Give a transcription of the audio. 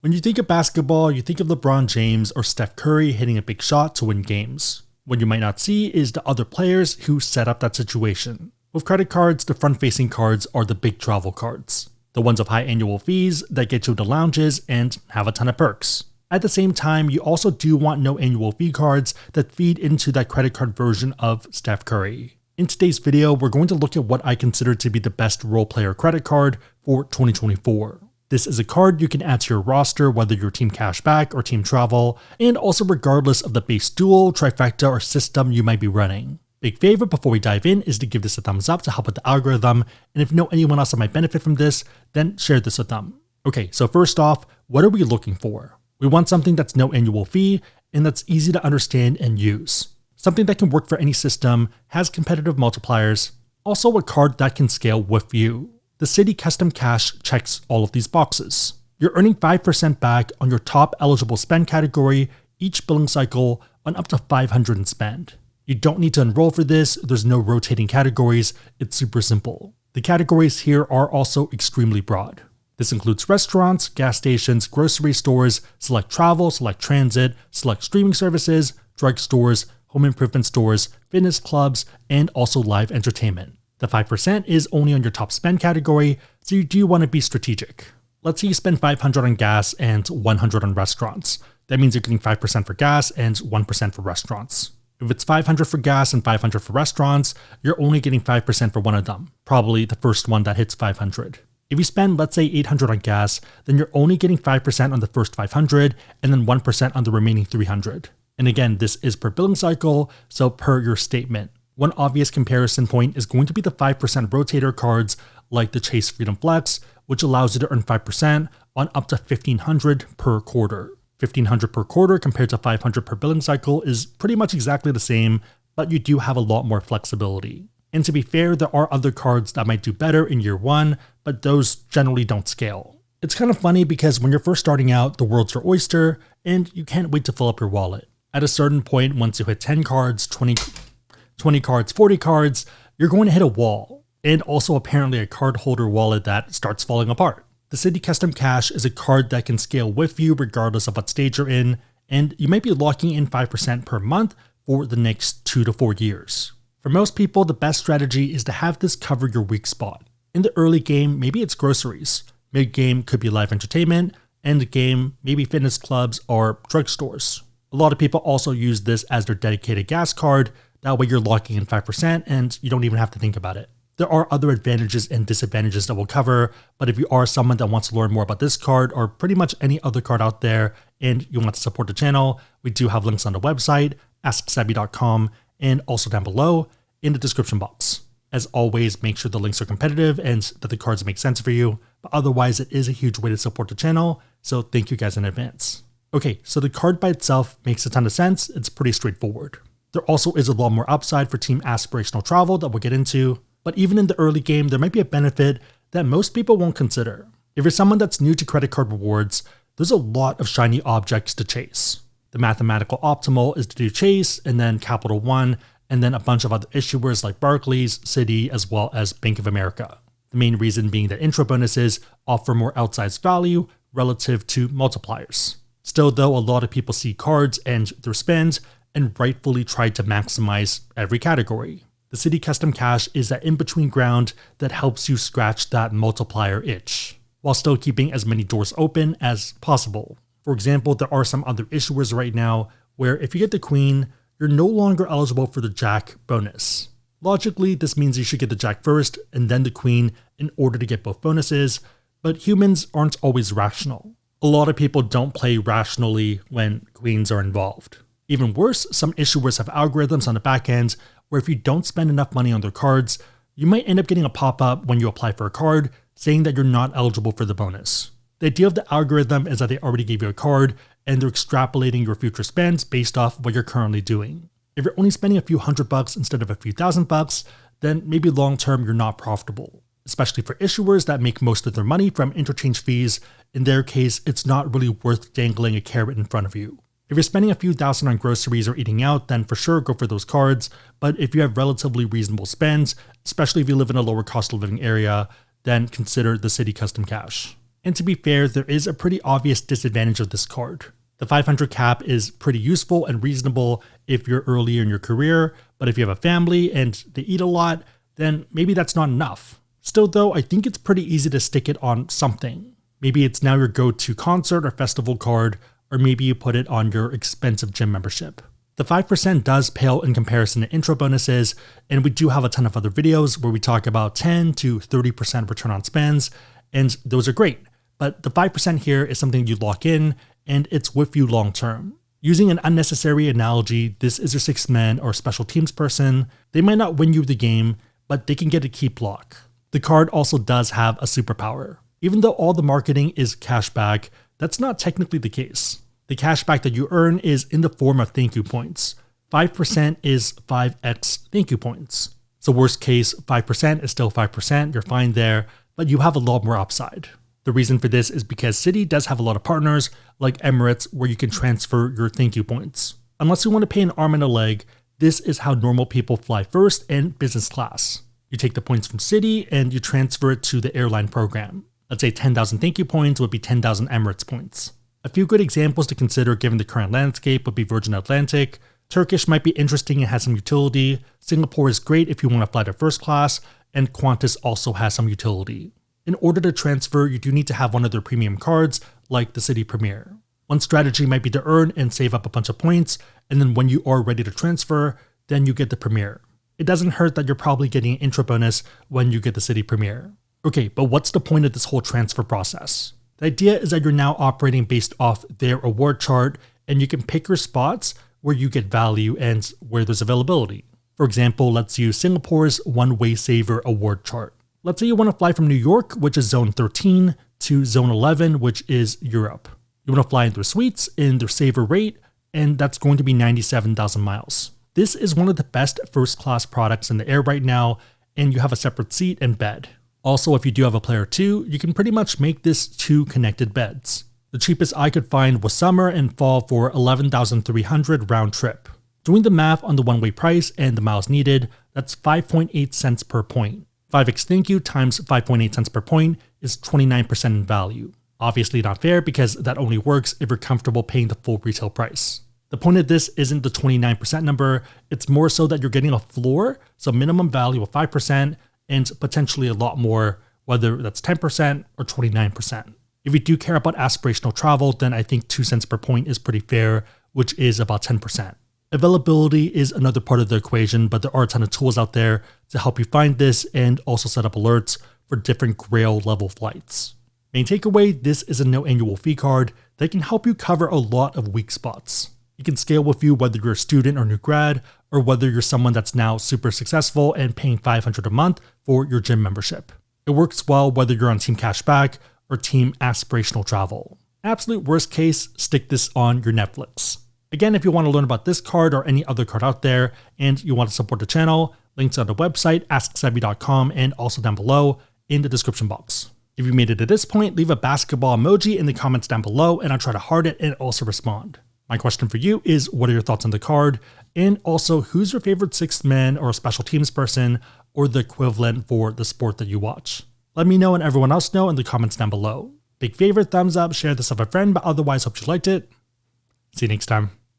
When you think of basketball, you think of LeBron James or Steph Curry hitting a big shot to win games. What you might not see is the other players who set up that situation. With credit cards, the front-facing cards are the big travel cards. The ones with high annual fees that get you to lounges and have a ton of perks. At the same time, you also do want no annual fee cards that feed into that credit card version of Steph Curry. In today's video, we're going to look at what I consider to be the best role player credit card for 2024. This is a card you can add to your roster whether you're Team Cashback or Team Travel, and also regardless of the base duel, trifecta, or system you might be running. Big favor before we dive in is to give this a thumbs up to help with the algorithm, and if you know anyone else that might benefit from this, then share this with them. Okay, so first off, what are we looking for? We want something that's no annual fee, and that's easy to understand and use. Something that can work for any system, has competitive multipliers, also a card that can scale with you. The Citi Custom Cash checks all of these boxes. You're earning 5% back on your top eligible spend category each billing cycle on up to $500 in spend. You don't need to enroll for this, there's no rotating categories, it's super simple. The categories here are also extremely broad. This includes restaurants, gas stations, grocery stores, select travel, select transit, select streaming services, drugstores, home improvement stores, fitness clubs, and also live entertainment. The 5% is only on your top spend category, so you do want to be strategic. Let's say you spend $500 on gas and $100 on restaurants. That means you're getting 5% for gas and 1% for restaurants. If it's $500 for gas and $500 for restaurants, you're only getting 5% for one of them, probably the first one that hits $500. If you spend, let's say, $800 on gas, then you're only getting 5% on the first $500 and then 1% on the remaining $300. And again, this is per billing cycle, so per your statement. One obvious comparison point is going to be the 5% rotator cards like the Chase Freedom Flex, which allows you to earn 5% on up to $1,500 per quarter. $1,500 per quarter compared to $500 per billing cycle is pretty much exactly the same, but you do have a lot more flexibility. And to be fair, there are other cards that might do better in year one, but those generally don't scale. It's kind of funny because when you're first starting out, the world's your oyster, and you can't wait to fill up your wallet. At a certain point, once you hit 10 cards, 20 cards, 40 cards, you're going to hit a wall, and also apparently a card holder wallet that starts falling apart. The Citi Custom Cash is a card that can scale with you regardless of what stage you're in, and you might be locking in 5% per month for the next 2 to 4 years. For most people, the best strategy is to have this cover your weak spot. In the early game, maybe it's groceries. Mid-game could be live entertainment, end game, maybe fitness clubs or drugstores. A lot of people also use this as their dedicated gas card. That way you're locking in 5% and you don't even have to think about it. There are other advantages and disadvantages that we'll cover, but if you are someone that wants to learn more about this card or pretty much any other card out there and you want to support the channel, we do have links on the website, AskSebby.com, and also down below in the description box. As always, make sure the links are competitive and that the cards make sense for you, but otherwise it is a huge way to support the channel, so thank you guys in advance. Okay, so the card by itself makes a ton of sense, it's pretty straightforward. There also is a lot more upside for Team Aspirational Travel that we'll get into, but even in the early game, there might be a benefit that most people won't consider. If you're someone that's new to credit card rewards, there's a lot of shiny objects to chase. The mathematical optimal is to do Chase, and then Capital One, and then a bunch of other issuers like Barclays, Citi, as well as Bank of America. The main reason being that intro bonuses offer more outsized value relative to multipliers. Still though, a lot of people see cards and their spends and rightfully try to maximize every category. The Citi Custom Cash is that in-between ground that helps you scratch that multiplier itch, while still keeping as many doors open as possible. For example, there are some other issuers right now where if you get the Queen, you're no longer eligible for the Jack bonus. Logically, this means you should get the Jack first and then the Queen in order to get both bonuses, but humans aren't always rational. A lot of people don't play rationally when Queens are involved. Even worse, some issuers have algorithms on the back end where if you don't spend enough money on their cards, you might end up getting a pop-up when you apply for a card saying that you're not eligible for the bonus. The idea of the algorithm is that they already gave you a card and they're extrapolating your future spends based off what you're currently doing. If you're only spending a few $100 instead of a few $1,000, then maybe long-term you're not profitable, especially for issuers that make most of their money from interchange fees. In their case, it's not really worth dangling a carrot in front of you. If you're spending a few thousand on groceries or eating out, then for sure go for those cards, but if you have relatively reasonable spends, especially if you live in a lower cost of living area, then consider the Citi Custom Cash. And to be fair, there is a pretty obvious disadvantage of this card. The 500 cap is pretty useful and reasonable if you're early in your career, but if you have a family and they eat a lot, then maybe that's not enough. Still though, I think it's pretty easy to stick it on something. Maybe it's now your go-to concert or festival card, or maybe you put it on your expensive gym membership. The 5% does pale in comparison to intro bonuses, and we do have a ton of other videos where we talk about 10 to 30% return on spends, and those are great. But the 5% here is something you lock in, and it's with you long term. Using an unnecessary analogy, this is your sixth man or special teams person. They might not win you the game, but they can get a keep block. The card also does have a superpower. Even though all the marketing is cashback, that's not technically the case. The cashback that you earn is in the form of thank you points. 5% is 5x thank you points. So worst case, 5% is still 5%, you're fine there, but you have a lot more upside. The reason for this is because Citi does have a lot of partners, like Emirates, where you can transfer your thank you points. Unless you want to pay an arm and a leg, this is how normal people fly first and business class. You take the points from Citi and you transfer it to the airline program. Let's say 10,000 thank you points would be 10,000 Emirates points. A few good examples to consider given the current landscape would be Virgin Atlantic. Turkish might be interesting and has some utility. Singapore is great if you want to fly to first class, and Qantas also has some utility. In order to transfer, you do need to have one of their premium cards, like the Citi Premier. One strategy might be to earn and save up a bunch of points, and then when you are ready to transfer, then you get the Premier. It doesn't hurt that you're probably getting an intro bonus when you get the Citi Premier. Okay, but what's the point of this whole transfer process? The idea is that you're now operating based off their award chart, and you can pick your spots where you get value and where there's availability. For example, let's use Singapore's One-Way Saver award chart. Let's say you want to fly from New York, which is Zone 13, to Zone 11, which is Europe. You want to fly in their suites in their saver rate, and that's going to be 97,000 miles. This is one of the best first-class products in the air right now, and you have a separate seat and bed. Also, if you do have a player 2, you can pretty much make this 2 connected beds. The cheapest I could find was summer and fall for 11,300 round trip. Doing the math on the one-way price and the miles needed, that's 5.8 cents per point. 5x thank you times 5.8 cents per point is 29% in value. Obviously not fair because that only works if you're comfortable paying the full retail price. The point of this isn't the 29% number, it's more so that you're getting a floor, so minimum value of 5%, and potentially a lot more, whether that's 10% or 29%. If you do care about aspirational travel, then I think 2 cents per point is pretty fair, which is about 10%. Availability is another part of the equation, but there are a ton of tools out there to help you find this and also set up alerts for different Grail level flights. Main takeaway, this is a no annual fee card that can help you cover a lot of weak spots. It can scale with you whether you're a student or new grad, or whether you're someone that's now super successful and paying $500 a month for your gym membership. It works well whether you're on Team Cashback or Team Aspirational Travel. Absolute worst case, stick this on your Netflix. Again, if you want to learn about this card or any other card out there and you want to support the channel, links on the website, AskSebby.com, and also down below in the description box. If you made it to this point, leave a basketball emoji in the comments down below and I'll try to heart it and also respond. My question for you is, what are your thoughts on the card? And also, who's your favorite sixth man or special teams person or the equivalent for the sport that you watch? Let me know and everyone else know in the comments down below. Big favorite, thumbs up, share this with a friend, but otherwise hope you liked it. See you next time.